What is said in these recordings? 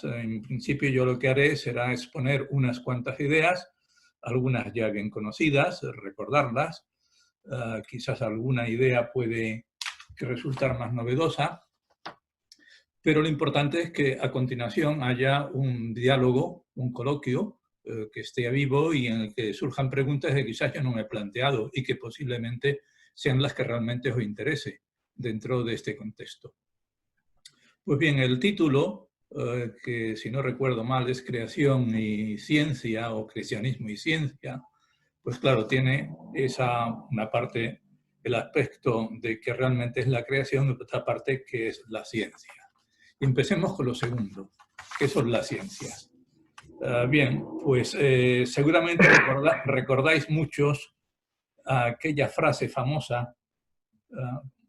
En principio yo lo que haré será exponer unas cuantas ideas, algunas ya bien conocidas, recordarlas. Quizás alguna idea puede resultar más novedosa, pero lo importante es que a continuación haya un diálogo, un coloquio, que esté vivo y en el que surjan preguntas que quizás yo no me he planteado y que posiblemente sean las que realmente os interese dentro de este contexto. Pues bien, el título, que si no recuerdo mal es Creación y Ciencia o Creacionismo y Ciencia, pues claro, tiene una parte, el aspecto de que realmente es la creación, y otra parte que es la ciencia. Empecemos con lo segundo, que son las ciencias. Bien, pues seguramente recordáis muchos aquella frase famosa,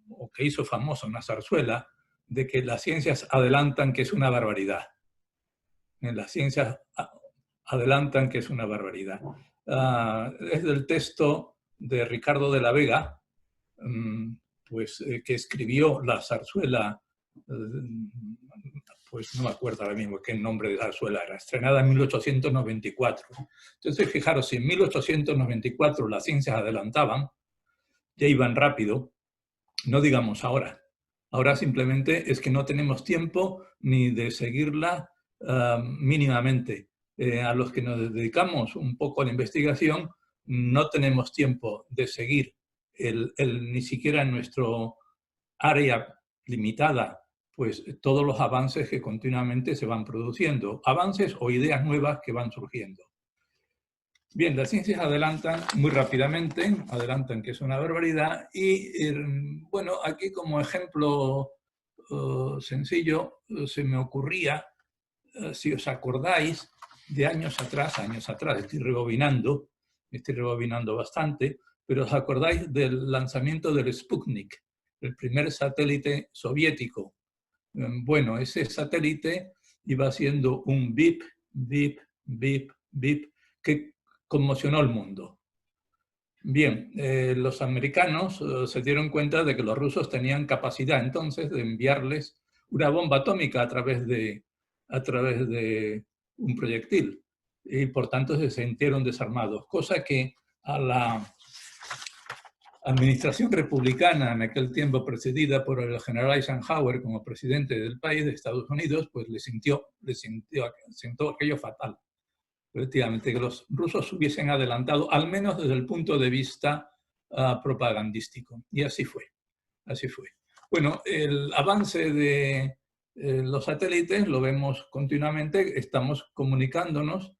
o que hizo famosa una zarzuela, de que las ciencias adelantan que es una barbaridad. Las ciencias adelantan que es una barbaridad. Es del texto de Ricardo de la Vega, pues, que escribió la zarzuela, pues no me acuerdo ahora mismo qué nombre de la zarzuela era, estrenada en 1894. Entonces, fijaros, si en 1894 las ciencias adelantaban, ya iban rápido, no digamos ahora. Ahora simplemente es que no tenemos tiempo ni de seguirla mínimamente. A los que nos dedicamos un poco a la investigación, no tenemos tiempo de seguir ni siquiera en nuestro área limitada, pues todos los avances que continuamente se van produciendo, avances o ideas nuevas que van surgiendo. Bien, las ciencias adelantan muy rápidamente, adelantan que es una barbaridad y, bueno, aquí como ejemplo sencillo se me ocurría, si os acordáis, de años atrás, estoy rebobinando bastante, pero os acordáis del lanzamiento del Sputnik, el primer satélite soviético. Bueno, ese satélite iba haciendo un bip, bip, bip, bip, que conmocionó al mundo. Bien, los americanos se dieron cuenta de que los rusos tenían capacidad entonces de enviarles una bomba atómica a través de un proyectil y por tanto se sintieron desarmados, cosa que a la administración republicana en aquel tiempo precedida por el general Eisenhower como presidente del país de Estados Unidos, pues le sintió aquello fatal. Efectivamente, que los rusos hubiesen adelantado, al menos desde el punto de vista propagandístico. Y así fue, así fue. Bueno, el avance de los satélites lo vemos continuamente, estamos comunicándonos,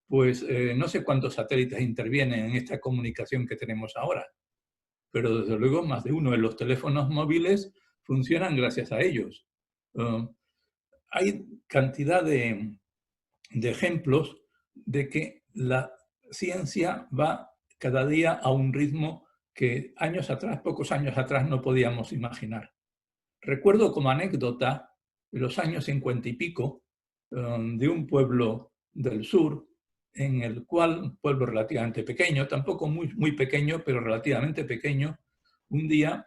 pues no sé cuántos satélites intervienen en esta comunicación que tenemos ahora, pero desde luego más de uno de los teléfonos móviles funcionan gracias a ellos. Hay cantidad de ejemplos de que la ciencia va cada día a un ritmo que años atrás, pocos años atrás, no podíamos imaginar. Recuerdo como anécdota de los años 50 y pico de un pueblo del sur, en el cual, un pueblo relativamente pequeño, tampoco muy pequeño, pero relativamente pequeño, un día,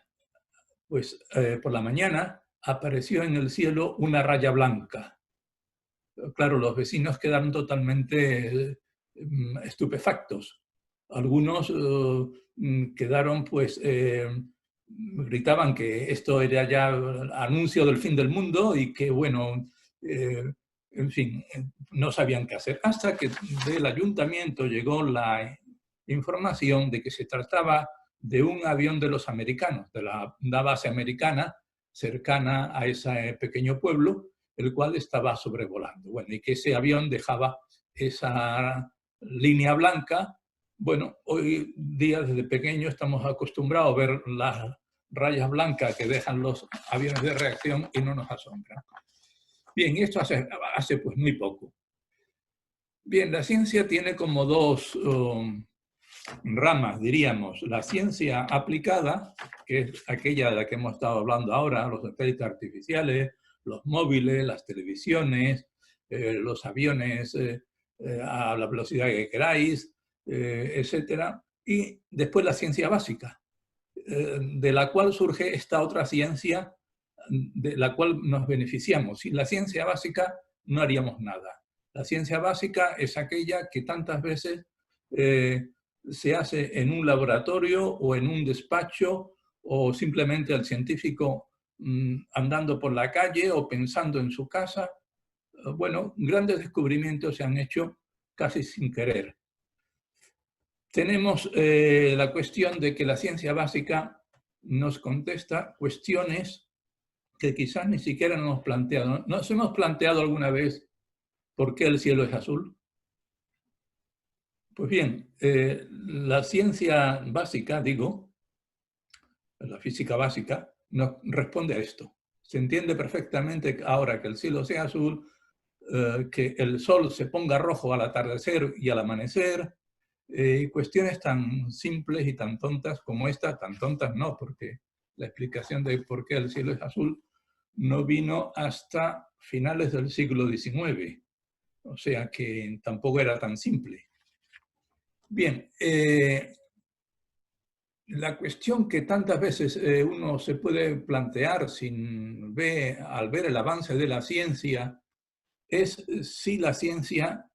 pues por la mañana, apareció en el cielo una raya blanca. Claro, los vecinos quedaron totalmente estupefactos. Algunos quedaron, pues, gritaban que esto era ya anuncio del fin del mundo y que, bueno, en fin, no sabían qué hacer. Hasta que del ayuntamiento llegó la información de que se trataba de un avión de los americanos, de una base americana cercana a ese pequeño pueblo, el cual estaba sobrevolando. Bueno, y que ese avión dejaba esa línea blanca. Bueno, hoy día desde pequeño estamos acostumbrados a ver las rayas blancas que dejan los aviones de reacción y no nos asombran. Bien, y esto hace pues muy poco. Bien, la ciencia tiene como dos ramas, diríamos. La ciencia aplicada, que es aquella de la que hemos estado hablando ahora, los satélites artificiales, los móviles, las televisiones, los aviones a la velocidad que queráis, etc. Y después la ciencia básica, de la cual surge esta otra ciencia de la cual nos beneficiamos. Y la ciencia básica no haríamos nada. La ciencia básica es aquella que tantas veces se hace en un laboratorio o en un despacho o simplemente el científico andando por la calle o pensando en su casa. Bueno, grandes descubrimientos se han hecho casi sin querer. Tenemos la cuestión de que la ciencia básica nos contesta cuestiones que quizás ni siquiera nos hemos planteado. ¿Nos hemos planteado alguna vez por qué el cielo es azul? Pues bien, la ciencia básica, digo, la física básica, nos responde a esto. Se entiende perfectamente ahora que el cielo sea azul, que el sol se ponga rojo al atardecer y al amanecer, cuestiones tan simples y tan tontas como esta, tan tontas no, porque la explicación de por qué el cielo es azul no vino hasta finales del siglo XIX, o sea que tampoco era tan simple. Bien, la cuestión que tantas veces uno se puede plantear al ver el avance de la ciencia es si la ciencia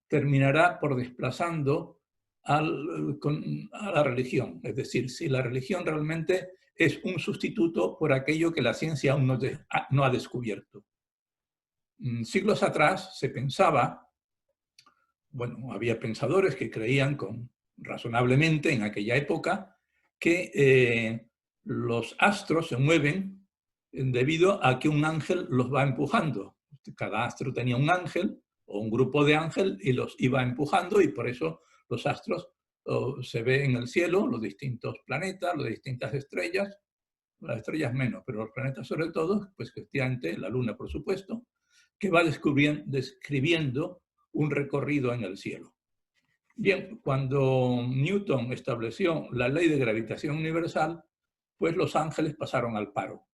terminará por desplazando a la religión. Es decir, si la religión realmente es un sustituto por aquello que la ciencia aún no ha descubierto. Siglos atrás se pensaba, bueno, había pensadores que creían razonablemente en aquella época que los astros se mueven debido a que un ángel los va empujando. Cada astro tenía un ángel o un grupo de ángeles y los iba empujando, y por eso los astros se ven en el cielo, los distintos planetas, las distintas estrellas, las estrellas menos, pero los planetas sobre todo, pues efectivamente la Luna por supuesto, que va describiendo un recorrido en el cielo. Bien, cuando Newton estableció la ley de gravitación universal, pues los ángeles pasaron al paro.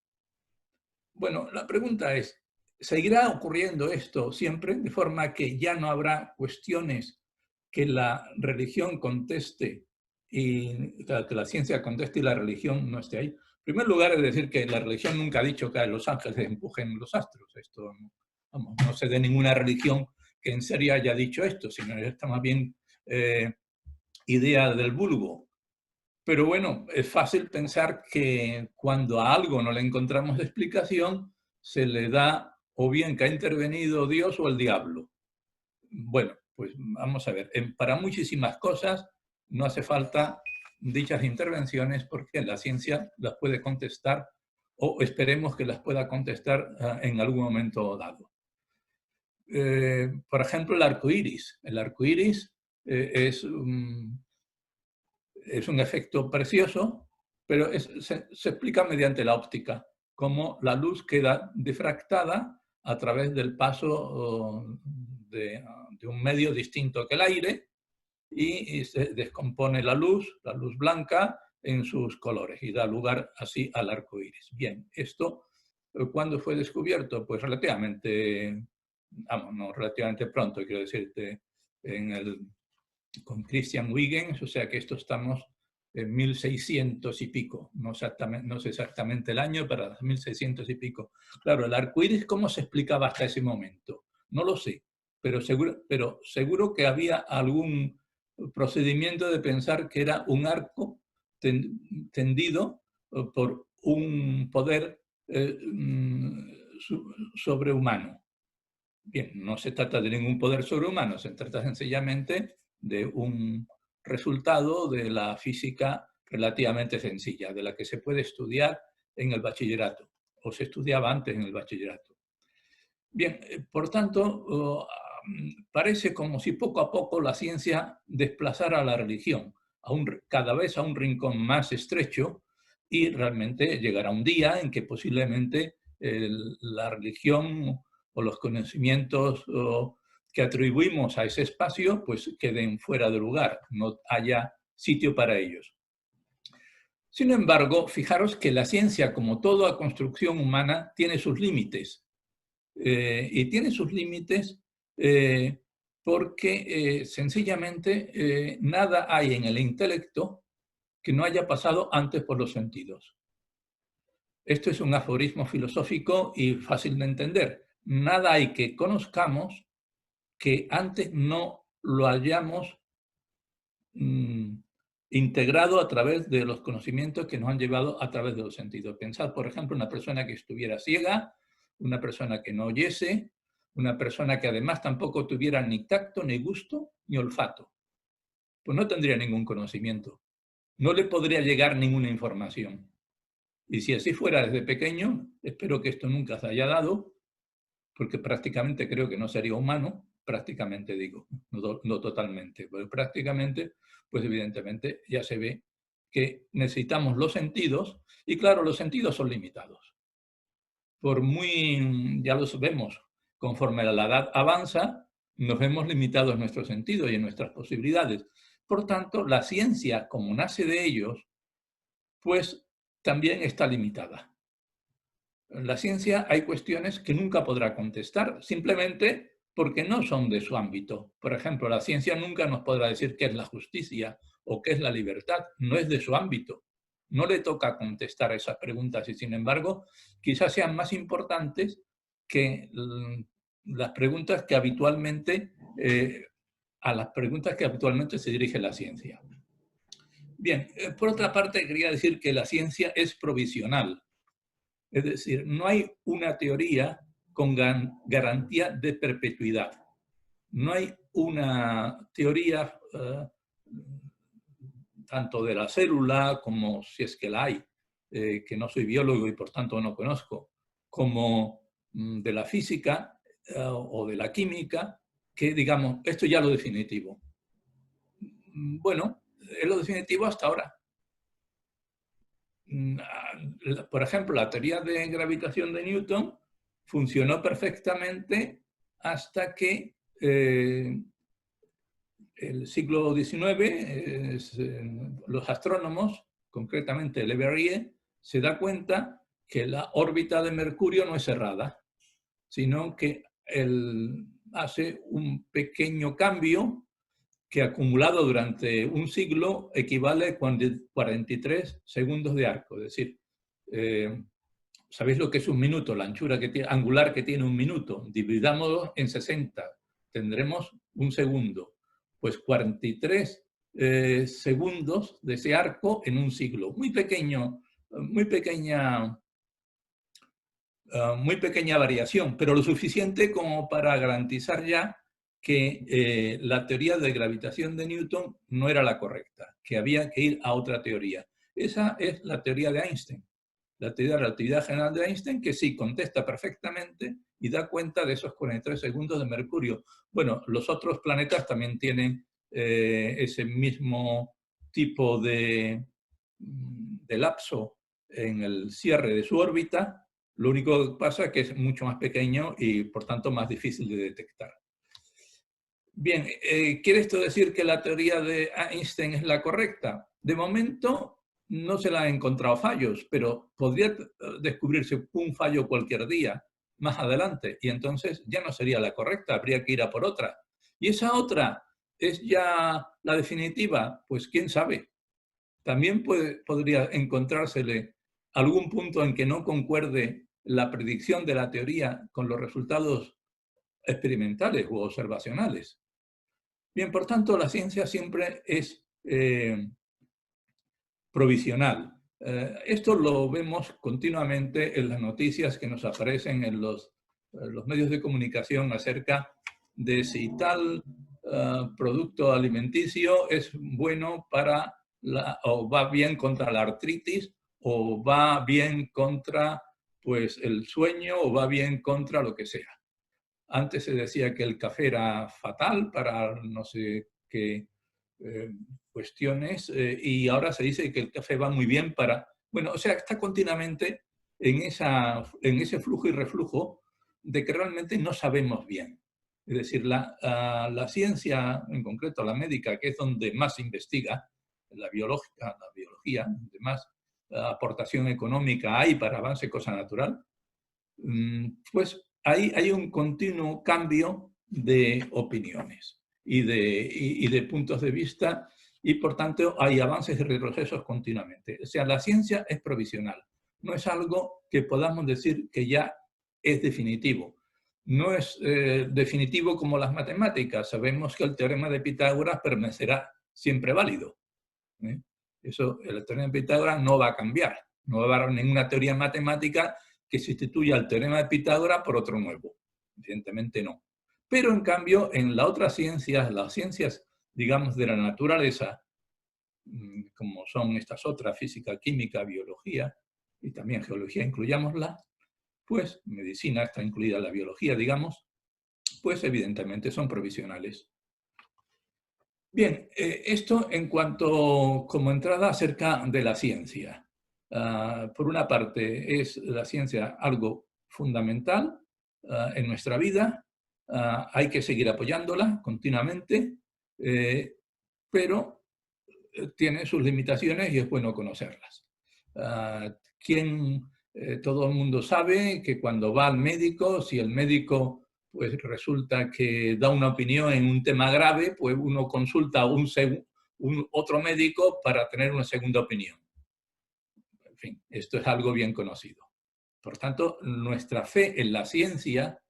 Bueno, la pregunta es, ¿seguirá ocurriendo esto siempre? De forma que ya no habrá cuestiones que la religión conteste y que la ciencia conteste y la religión no esté ahí. En primer lugar, es decir que la religión nunca ha dicho que los ángeles empujen los astros. Esto vamos, no se de ninguna religión que en serio haya dicho esto, sino está más bien idea del vulgo. Pero bueno, es fácil pensar que cuando a algo no le encontramos explicación, se le da o bien que ha intervenido Dios o el diablo. Bueno, pues vamos a ver, para muchísimas cosas no hace falta dichas intervenciones porque la ciencia las puede contestar o esperemos que las pueda contestar en algún momento dado. Por ejemplo, el arco iris. El arco iris es un efecto precioso, pero se explica mediante la óptica, cómo la luz queda difractada a través del paso de un medio distinto que el aire, y se descompone la luz blanca, en sus colores y da lugar así al arco iris. Bien, esto, ¿cuándo fue descubierto? Pues relativamente, vamos, no relativamente pronto, quiero decirte, con Christian Huygens, o sea que esto estamos en 1600 y pico, no sé exactamente el año, pero 1600 y pico. Claro, el arco iris, ¿cómo se explicaba hasta ese momento? No lo sé, pero seguro que había algún procedimiento de pensar que era un arco tendido por un poder sobrehumano. Bien, no se trata de ningún poder sobrehumano, se trata sencillamente de un resultado de la física relativamente sencilla, de la que se puede estudiar en el bachillerato, o se estudiaba antes en el bachillerato. Bien, por tanto, parece como si poco a poco la ciencia desplazara a la religión, cada vez a un rincón más estrecho, y realmente llegará un día en que posiblemente la religión o los conocimientos que atribuimos a ese espacio pues queden fuera de lugar, no haya sitio para ellos. Sin embargo, fijaros que la ciencia, como toda construcción humana, tiene sus límites. Y tiene sus límites porque sencillamente nada hay en el intelecto que no haya pasado antes por los sentidos. Esto es un aforismo filosófico y fácil de entender, nada hay que conozcamos que antes no lo hayamos integrado a través de los conocimientos que nos han llevado a través de los sentidos. Pensad, por ejemplo, una persona que estuviera ciega, una persona que no oyese, una persona que además tampoco tuviera ni tacto, ni gusto, ni olfato. Pues no tendría ningún conocimiento. No le podría llegar ninguna información. Y si así fuera desde pequeño, espero que esto nunca se haya dado, porque prácticamente creo que no sería humano, prácticamente digo, no totalmente, pero prácticamente, pues evidentemente ya se ve que necesitamos los sentidos, y claro, los sentidos son limitados. Por muy, ya los vemos, conforme la edad avanza, nos vemos limitados en nuestros sentidos y en nuestras posibilidades. Por tanto, la ciencia, como nace de ellos, pues también está limitada. En la ciencia hay cuestiones que nunca podrá contestar, simplemente porque no son de su ámbito. Por ejemplo, la ciencia nunca nos podrá decir qué es la justicia o qué es la libertad, no es de su ámbito. No le toca contestar esas preguntas y, sin embargo, quizás sean más importantes que las preguntas que habitualmente, a las preguntas que habitualmente se dirige la ciencia. Bien, por otra parte, quería decir que la ciencia es provisional. Es decir, no hay una teoría con garantía de perpetuidad. No hay una teoría tanto de la célula, como si es que la hay, que no soy biólogo y por tanto no conozco, como de la física o de la química, que digamos, esto ya es lo definitivo. Bueno, es lo definitivo hasta ahora. Por ejemplo, la teoría de gravitación de Newton funcionó perfectamente hasta que el siglo XIX, los astrónomos, concretamente Le Verrier, se da cuenta que la órbita de Mercurio no es cerrada, sino que él hace un pequeño cambio que acumulado durante un siglo equivale a 43 segundos de arco. Es decir, ¿sabéis lo que es un minuto? La anchura angular que tiene un minuto. Dividámoslo en 60. Tendremos un segundo. Pues 43 segundos de ese arco en un siglo. Muy pequeño, muy pequeña variación, pero lo suficiente como para garantizar ya que la teoría de gravitación de Newton no era la correcta, que había que ir a otra teoría. Esa es la teoría de Einstein, la teoría de la relatividad general de Einstein, que sí contesta perfectamente y da cuenta de esos 43 segundos de Mercurio. Bueno, los otros planetas también tienen ese mismo tipo de lapso en el cierre de su órbita. Lo único que pasa es que es mucho más pequeño y, por tanto, más difícil de detectar. Bien, ¿quiere esto decir que la teoría de Einstein es la correcta? De momento no se le han encontrado fallos, pero podría descubrirse un fallo cualquier día más adelante y entonces ya no sería la correcta, habría que ir a por otra. ¿Y esa otra es ya la definitiva? Pues quién sabe. También podría encontrársele algún punto en que no concuerde la predicción de la teoría con los resultados experimentales u observacionales. Bien, por tanto, la ciencia siempre es provisional. Esto lo vemos continuamente en las noticias que nos aparecen en los medios de comunicación acerca de si tal producto alimenticio es bueno para o va bien contra la artritis, o va bien contra pues, el sueño, o va bien contra lo que sea. Antes se decía que el café era fatal para no sé qué cuestiones y ahora se dice que el café va muy bien para... Bueno, o sea, está continuamente en ese flujo y reflujo de que realmente no sabemos bien. Es decir, la ciencia, en concreto la médica, que es donde más se investiga, la biología, donde más aportación económica hay para avance cosa natural, pues hay un continuo cambio de opiniones y de puntos de vista y, por tanto, hay avances y retrocesos continuamente. O sea, la ciencia es provisional, no es algo que podamos decir que ya es definitivo. no es definitivo como las matemáticas. Sabemos que el teorema de Pitágoras permanecerá siempre válido. Eso, el teorema de Pitágoras no va a cambiar. No va a haber ninguna teoría matemática que sustituya el teorema de Pitágoras por otro nuevo. Evidentemente no. Pero en cambio, en las otras ciencias, las ciencias, digamos, de la naturaleza, como son estas otras, física, química, biología y también geología, incluyámosla, pues medicina está incluida la biología, digamos, pues evidentemente son provisionales. Bien, esto en cuanto como entrada acerca de la ciencia. Por una parte, es la ciencia algo fundamental en nuestra vida, hay que seguir apoyándola continuamente, pero tiene sus limitaciones y es bueno conocerlas. Todo el mundo sabe que cuando va al médico, si el médico pues resulta que da una opinión en un tema grave, pues uno consulta a otro médico para tener una segunda opinión. En fin, esto es algo bien conocido. Por tanto, nuestra fe en la ciencia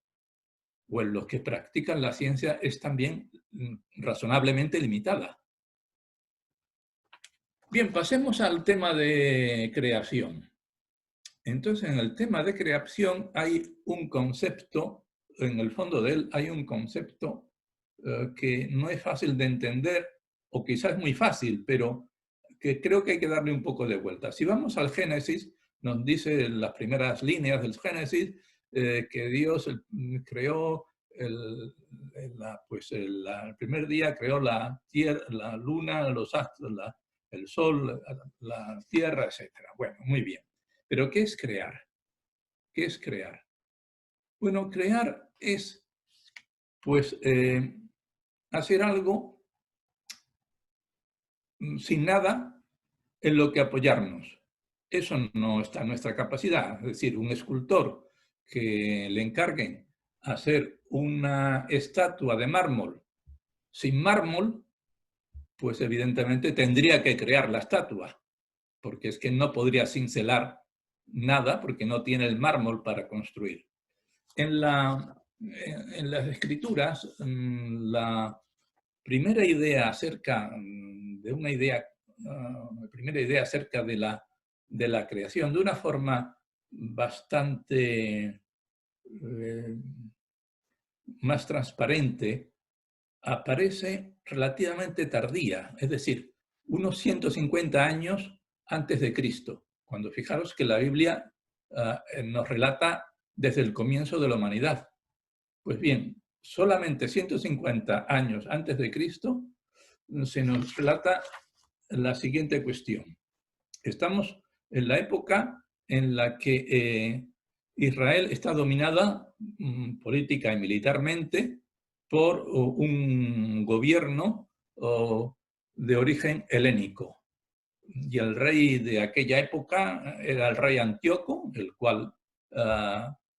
o en los que practican la ciencia es también razonablemente limitada. Bien, pasemos al tema de creación. Entonces, en el tema de creación hay un concepto, en el fondo de él hay un concepto que no es fácil de entender, o quizás es muy fácil, pero que creo que hay que darle un poco de vuelta. Si vamos al Génesis, nos dice en las primeras líneas del Génesis que Dios creó el primer día creó la tierra, la luna, los astros, el sol, la tierra, etc. Bueno, muy bien. Pero ¿qué es crear? ¿Qué es crear? Bueno, crear es, pues, hacer algo sin nada en lo que apoyarnos. Eso no está en nuestra capacidad. Es decir, un escultor que le encarguen hacer una estatua de mármol sin mármol, pues evidentemente tendría que crear la estatua, porque es que no podría cincelar nada porque no tiene el mármol para construir. En las escrituras, la primera idea acerca acerca de la creación, de una forma bastante más transparente, aparece relativamente tardía, es decir, unos 150 años antes de Cristo, cuando fijaros que la Biblia nos relata desde el comienzo de la humanidad. Pues bien, solamente 150 años antes de Cristo se nos relata la siguiente cuestión. Estamos en la época en la que Israel está dominada política y militarmente por un gobierno de origen helénico. Y el rey de aquella época era el rey Antíoco, el cual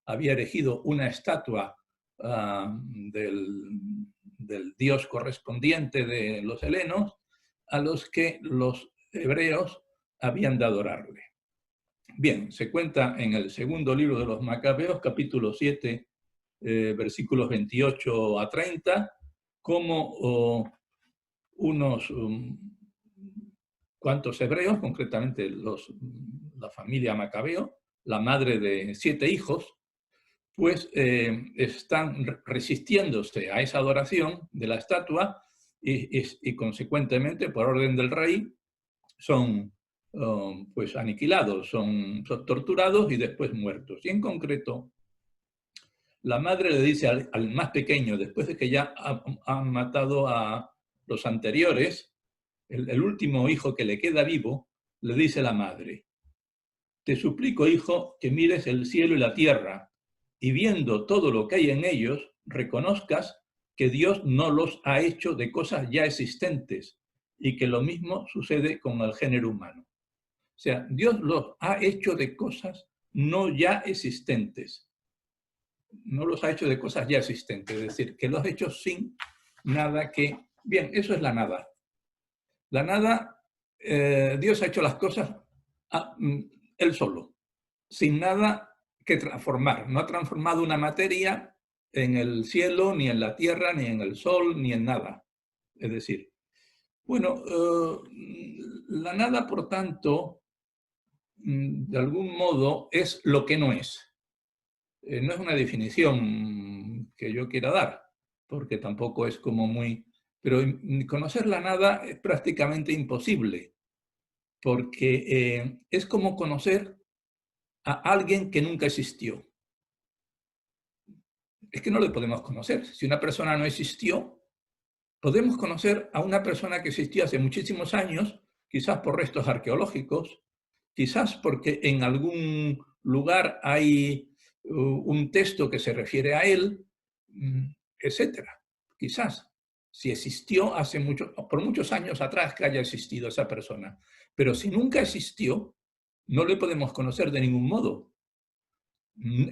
había erigido una estatua del dios correspondiente de los helenos, a los que los hebreos habían de adorarle. Bien, se cuenta en el segundo libro de los Macabeos, capítulo 7, versículos 28 a 30, cómo unos cuantos hebreos, concretamente la familia Macabeo, la madre de 7 hijos, pues están resistiéndose a esa adoración de la estatua y consecuentemente, por orden del rey, son pues aniquilados, son torturados y después muertos. Y en concreto, la madre le dice al más pequeño, después de que ya han matado a los anteriores, el último hijo que le queda vivo, le dice la madre: te suplico, hijo, que mires el cielo y la tierra, y viendo todo lo que hay en ellos, reconozcas que Dios no los ha hecho de cosas ya existentes, y que lo mismo sucede con el género humano. O sea, Dios los ha hecho de cosas no ya existentes. No los ha hecho de cosas ya existentes, es decir, que los ha hecho sin nada que... Bien, eso es la nada. La nada, Dios ha hecho las cosas él solo, sin nada que transformar. No ha transformado una materia en el cielo, ni en la tierra, ni en el sol, ni en nada. Es decir, bueno, la nada, por tanto, de algún modo, es lo que no es. No es una definición que yo quiera dar, porque tampoco es como muy... Pero conocer la nada es prácticamente imposible, porque es como conocer a alguien que nunca existió. Es que no le podemos conocer. Si una persona no existió, podemos conocer a una persona que existió hace muchísimos años, quizás por restos arqueológicos, quizás porque en algún lugar hay un texto que se refiere a él, etcétera. Quizás, si existió por muchos años atrás que haya existido esa persona. Pero si nunca existió, no le podemos conocer de ningún modo.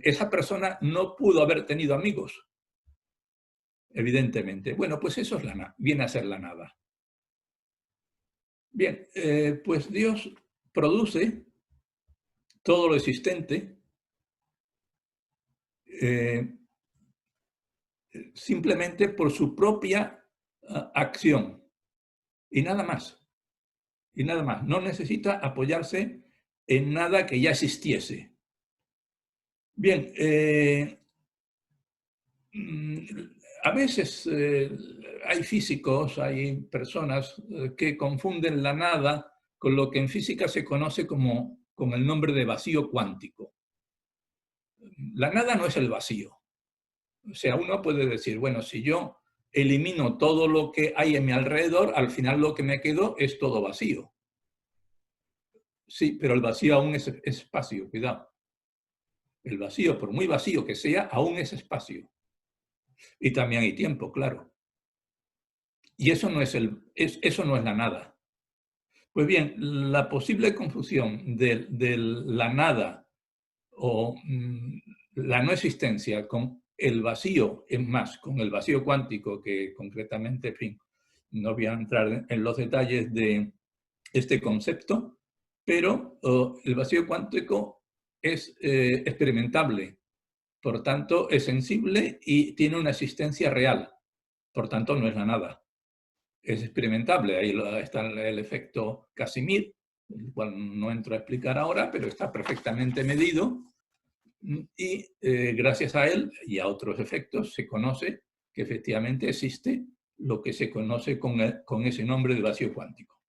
Esa persona no pudo haber tenido amigos, evidentemente. Bueno, pues eso es viene a ser la nada. Bien, pues Dios produce todo lo existente simplemente por su propia acción y nada más. Y nada más. No necesita apoyarse en nada que ya existiese. Bien, a veces hay físicos, hay personas que confunden la nada con lo que en física se conoce con el nombre de vacío cuántico. La nada no es el vacío. O sea, uno puede decir, bueno, si yo elimino todo lo que hay en mi alrededor, al final lo que me quedo es todo vacío. Sí, pero el vacío aún es espacio, cuidado. El vacío, por muy vacío que sea, aún es espacio. Y también hay tiempo, claro. Y eso no es, eso no es la nada. Pues bien, la posible confusión de la nada o la no existencia con el vacío, es más, con el vacío cuántico, que concretamente, en fin, no voy a entrar en los detalles de este concepto, pero el vacío cuántico es experimentable, por tanto es sensible y tiene una existencia real, por tanto no es la nada. Es experimentable, ahí está el efecto Casimir, el cual no entro a explicar ahora, pero está perfectamente medido y gracias a él y a otros efectos se conoce que efectivamente existe lo que se conoce con ese nombre de vacío cuántico.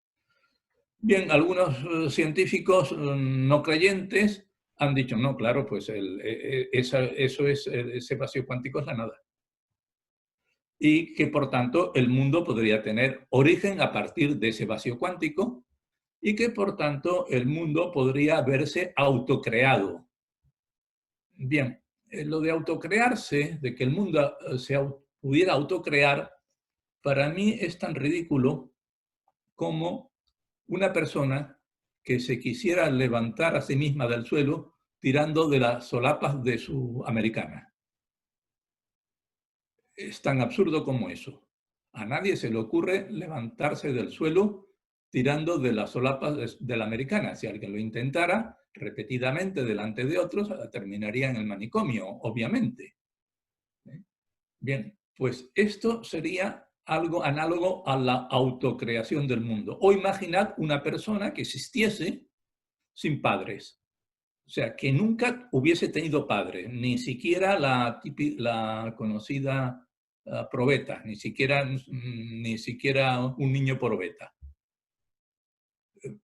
Bien, algunos científicos no creyentes han dicho, no, claro, pues ese vacío cuántico es la nada. Y que por tanto el mundo podría tener origen a partir de ese vacío cuántico y que por tanto el mundo podría verse autocreado. Bien, lo de autocrearse, de que el mundo pudiera autocrear, para mí es tan ridículo como una persona que se quisiera levantar a sí misma del suelo tirando de las solapas de su americana. Es tan absurdo como eso. A nadie se le ocurre levantarse del suelo tirando de las solapas de la americana. Si alguien lo intentara repetidamente delante de otros, terminaría en el manicomio, obviamente. Bien, pues esto sería algo análogo a la autocreación del mundo. O imaginad una persona que existiese sin padres. O sea, que nunca hubiese tenido padre, ni siquiera la conocida probeta, ni siquiera un niño probeta.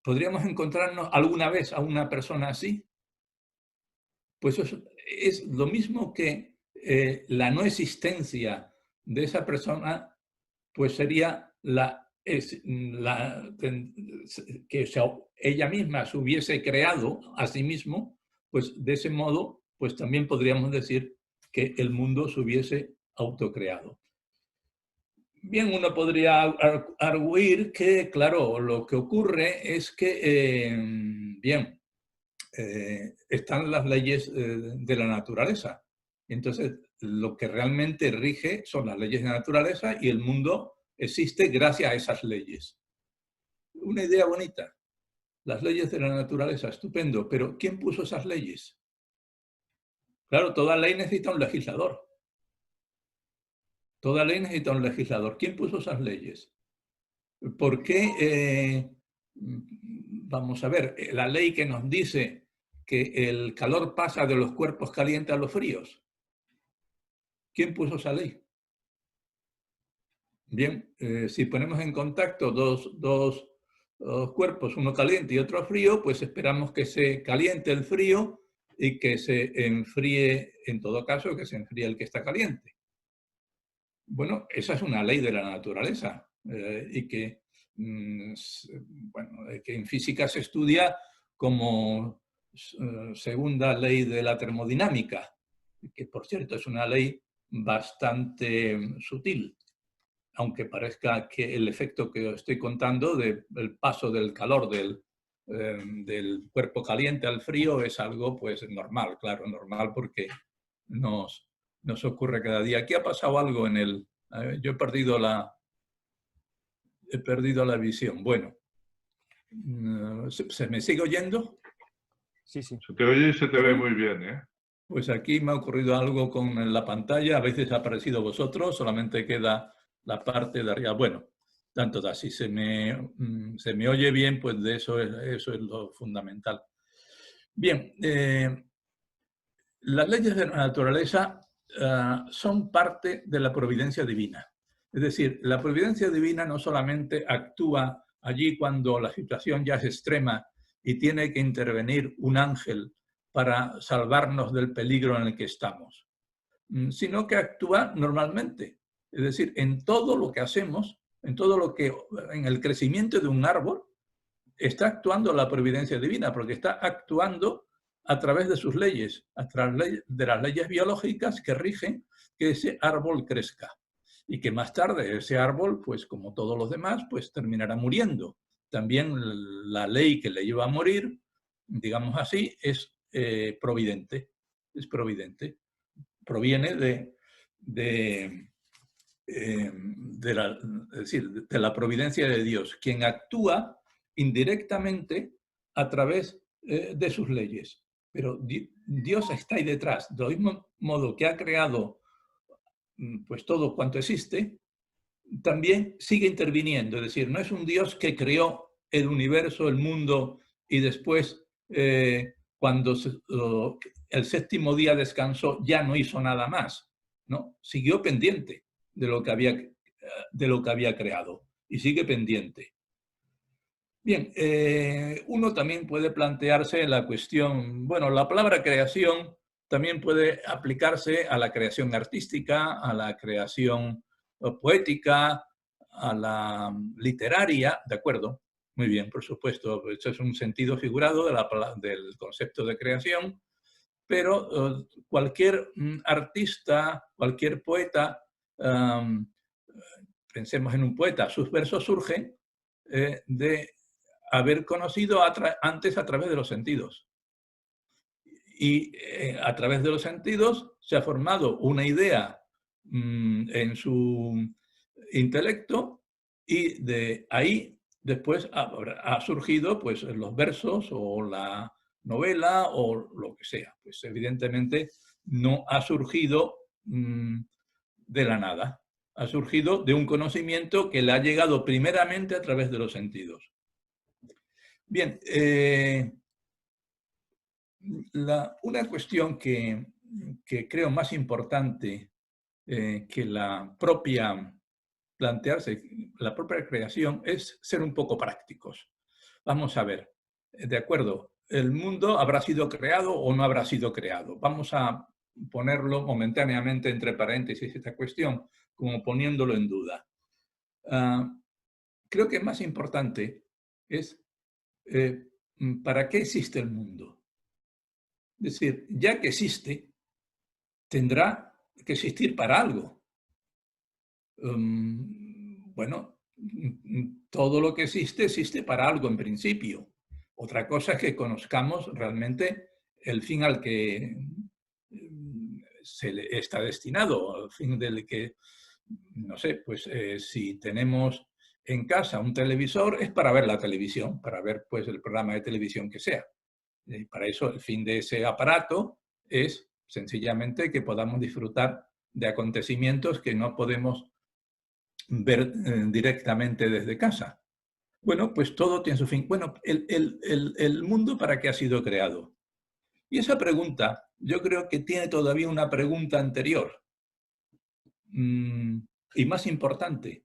¿Podríamos encontrarnos alguna vez a una persona así? Pues es lo mismo que la no existencia de esa persona, pues sería que ella misma se hubiese creado a sí mismo, pues de ese modo, pues también podríamos decir que el mundo se hubiese autocreado. Bien, uno podría arguir que, claro, lo que ocurre es que, bien, están las leyes de la naturaleza. Entonces, lo que realmente rige son las leyes de la naturaleza y el mundo existe gracias a esas leyes. Una idea bonita. Las leyes de la naturaleza, estupendo. Pero ¿quién puso esas leyes? Claro, toda ley necesita un legislador. Toda ley necesita un legislador. ¿Quién puso esas leyes? ¿Por qué? Vamos a ver, la ley que nos dice que el calor pasa de los cuerpos calientes a los fríos. ¿Quién puso esa ley? Bien, si ponemos en contacto dos cuerpos, uno caliente y otro frío, pues esperamos que se caliente el frío y que se enfríe, en todo caso, que se enfríe el que está caliente. Bueno, esa es una ley de la naturaleza y que, bueno, que en física se estudia como segunda ley de la termodinámica, que por cierto es una ley bastante sutil, aunque parezca que el efecto que os estoy contando del paso del calor del cuerpo caliente al frío es algo pues normal, claro, normal porque nos ocurre cada día. Aquí ha pasado algo en el... yo he perdido la visión. Bueno, ¿se me sigue oyendo? Sí, sí. Se te oye y se te ve muy bien, ¿eh? Pues aquí me ha ocurrido algo con la pantalla. A veces ha aparecido vosotros, solamente queda la parte de arriba. Bueno, tanto da. Si se me oye bien, pues de eso es lo fundamental. Bien, las leyes de la naturaleza son parte de la providencia divina. Es decir, la providencia divina no solamente actúa allí cuando la situación ya es extrema y tiene que intervenir un ángel para salvarnos del peligro en el que estamos, sino que actúa normalmente. Es decir, en todo lo que hacemos, en el crecimiento de un árbol, está actuando la providencia divina, porque está actuando a través de sus leyes, a través de las leyes biológicas que rigen que ese árbol crezca. Y que más tarde ese árbol, pues como todos los demás, pues terminará muriendo. También la ley que le lleva a morir, digamos así, es providente. Es providente. Proviene de la providencia de Dios, quien actúa indirectamente a través de sus leyes. Pero Dios está ahí detrás, del mismo modo que ha creado pues todo cuanto existe, también sigue interviniendo. Es decir, no es un Dios que creó el universo, el mundo, y después, cuando el séptimo día descansó, ya no hizo nada más. ¿No? Siguió pendiente de lo que había creado y sigue pendiente. Bien, uno también puede plantearse la cuestión, bueno, la palabra creación también puede aplicarse a la creación artística, a la creación poética, a la literaria, ¿de acuerdo? Muy bien, por supuesto, eso es un sentido figurado del concepto de creación, pero cualquier artista, cualquier poeta, pensemos en un poeta, sus versos surgen de haber conocido antes a través de los sentidos. Y a través de los sentidos se ha formado una idea en su intelecto y de ahí después ha surgido pues, los versos o la novela o lo que sea. Pues evidentemente no ha surgido de la nada. Ha surgido de un conocimiento que le ha llegado primeramente a través de los sentidos. Bien, una cuestión que creo más importante que plantearse la propia creación es ser un poco prácticos. Vamos a ver, de acuerdo, el mundo habrá sido creado o no habrá sido creado. Vamos a ponerlo momentáneamente entre paréntesis esta cuestión, como poniéndolo en duda. Creo que más importante es ¿para qué existe el mundo? Es decir, ya que existe, tendrá que existir para algo. Bueno, todo lo que existe, existe para algo en principio. Otra cosa es que conozcamos realmente el fin al que se le está destinado, al fin del que, no sé, pues si tenemos en casa un televisor es para ver la televisión, para ver pues el programa de televisión que sea. Y para eso el fin de ese aparato es sencillamente que podamos disfrutar de acontecimientos que no podemos ver directamente desde casa. Bueno, pues todo tiene su fin. Bueno, el mundo, ¿para qué ha sido creado? Y esa pregunta, yo creo que tiene todavía una pregunta anterior y más importante,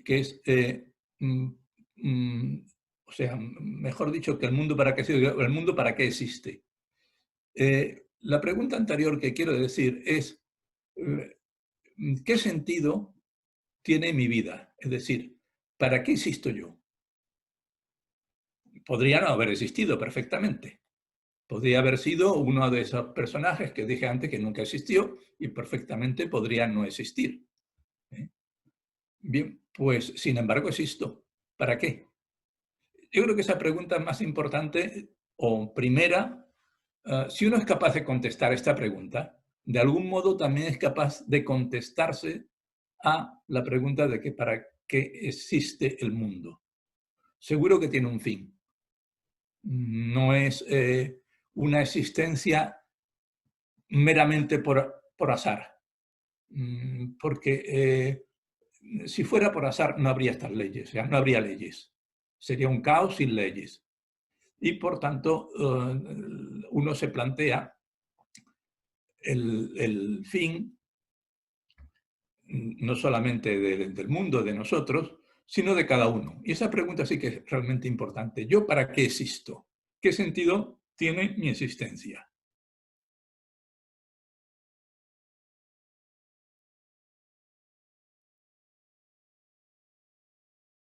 que es, o sea, mejor dicho, que el mundo para qué ha sido creado, el mundo para qué existe. La pregunta anterior que quiero decir es, ¿qué sentido tiene mi vida? Es decir, ¿para qué existo yo? Podría no haber existido perfectamente. Podría haber sido uno de esos personajes que dije antes que nunca existió y perfectamente podría no existir. Bien, pues sin embargo existo. ¿Para qué? Yo creo que esa pregunta es más importante o primera. Si uno es capaz de contestar esta pregunta, de algún modo también es capaz de contestarse a la pregunta de que para qué existe el mundo. Seguro que tiene un fin. No es una existencia meramente por azar. Porque si fuera por azar no habría estas leyes, o sea, no habría leyes. Sería un caos sin leyes. Y por tanto, uno se plantea el fin no solamente del mundo, de nosotros, sino de cada uno. Y esa pregunta sí que es realmente importante. ¿Yo para qué existo? ¿Qué sentido tiene mi existencia?